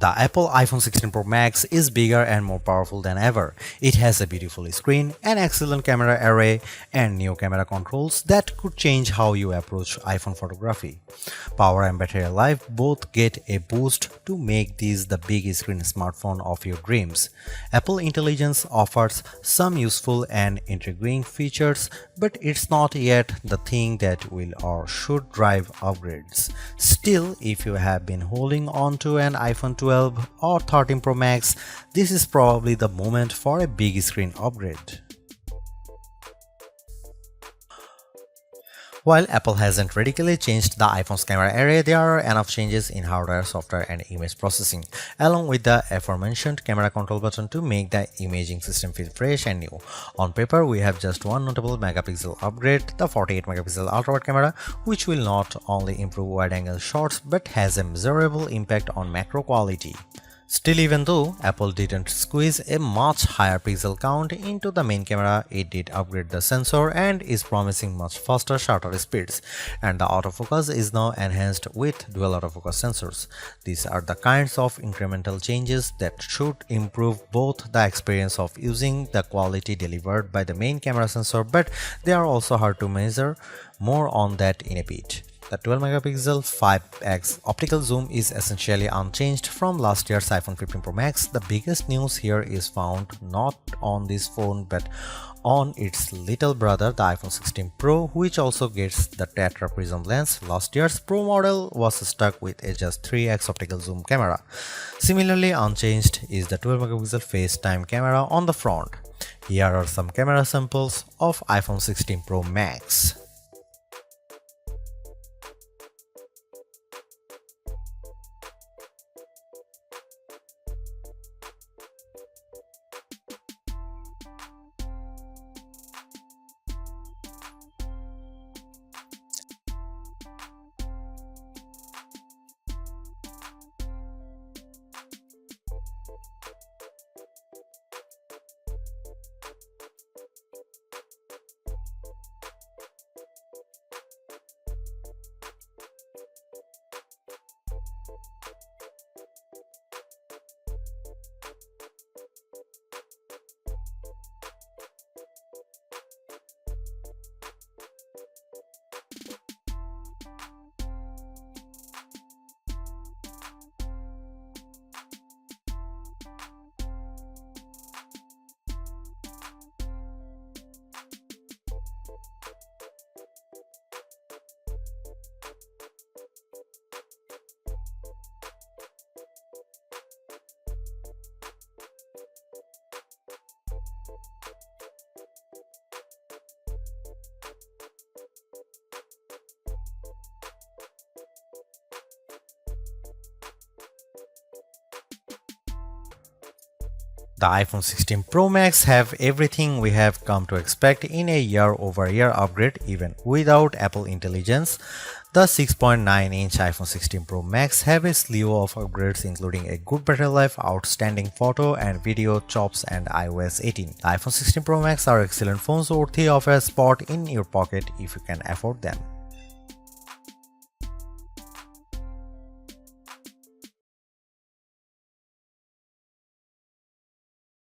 The Apple iPhone 16 Pro Max is bigger and more powerful than ever. It has a beautiful screen, an excellent camera array, and new camera controls that could change how you approach iPhone photography. Power and battery life both get a boost to make this the big screen smartphone of your dreams. Apple Intelligence offers some useful and intriguing features, but it's not yet the thing that will or should drive upgrades. Still, if you have been holding on to an iPhone 12 or 13 Pro Max, this is probably the moment for a big screen upgrade. While Apple hasn't radically changed the iPhone's camera array, there are enough changes in hardware, software, and image processing, along with the aforementioned camera control button to make the imaging system feel fresh and new. On paper, we have just one notable megapixel upgrade, the 48 megapixel ultra-wide camera, which will not only improve wide-angle shots but has a measurable impact on macro quality. Still, even though Apple didn't squeeze a much higher pixel count into the main camera, it did upgrade the sensor and is promising much faster shutter speeds, and the autofocus is now enhanced with dual autofocus sensors. These are the kinds of incremental changes that should improve both the experience of using the quality delivered by the main camera sensor, but they are also hard to measure. More on that in a bit. The 12 megapixel 5x optical zoom is essentially unchanged from last year's iPhone 15 Pro Max. The biggest news here is found not on this phone but on its little brother, the iPhone 16 Pro, which also gets the tetra prism lens. Last year's Pro model was stuck with a just 3x optical zoom camera. Similarly unchanged is the 12 megapixel FaceTime camera on the front. Here are some camera samples of iPhone 16 Pro Max. The iPhone 16 Pro Max have everything we have come to expect in a year-over-year upgrade even without Apple Intelligence. The 6.9-inch iPhone 16 Pro Max have a slew of upgrades including a good battery life, outstanding photo and video chops, and iOS 18. The iPhone 16 Pro Max are excellent phones worthy of a spot in your pocket if you can afford them.